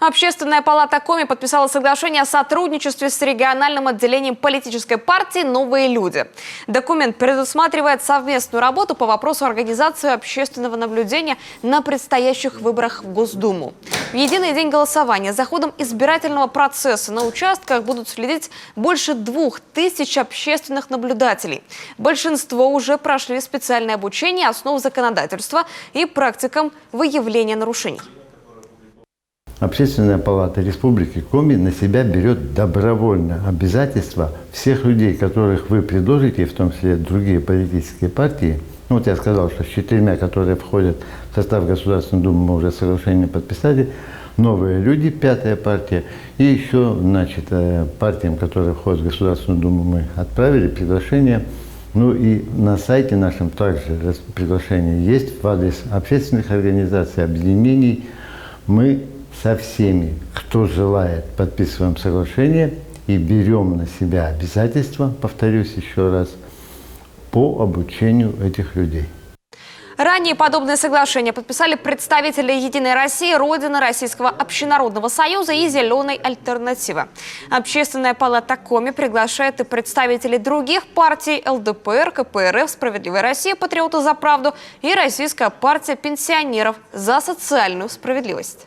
Общественная палата Коми подписала соглашение о сотрудничестве с региональным отделением политической партии «Новые люди». Документ предусматривает совместную работу по вопросу организации общественного наблюдения на предстоящих выборах в Госдуму. В единый день голосования за ходом избирательного процесса на участках будут следить больше 2000 общественных наблюдателей. Большинство уже прошли специальное обучение основ законодательства и практикам выявления нарушений. Общественная палата Республики Коми на себя берет добровольно обязательства всех людей, которых вы предложите, в том числе другие политические партии. Ну, вот я сказал, что с 4, которые входят в состав Государственной Думы, мы уже соглашение подписали. Новые люди, 5-я партия. И еще, значит, партиям, которые входят в Государственную Думу, мы отправили приглашение. Ну и на сайте нашем также приглашение есть в адрес общественных организаций, объединений. Мы со всеми, кто желает, подписываем соглашение и берем на себя обязательства, повторюсь еще раз, по обучению этих людей. Ранее подобные соглашения подписали представители «Единой России», Родины, Российского общенародного союза и «Зеленой альтернативы». Общественная палата Коми приглашает и представителей других партий: ЛДПР, КПРФ, «Справедливая Россия», «Патриоты за правду» и Российская партия пенсионеров за социальную справедливость.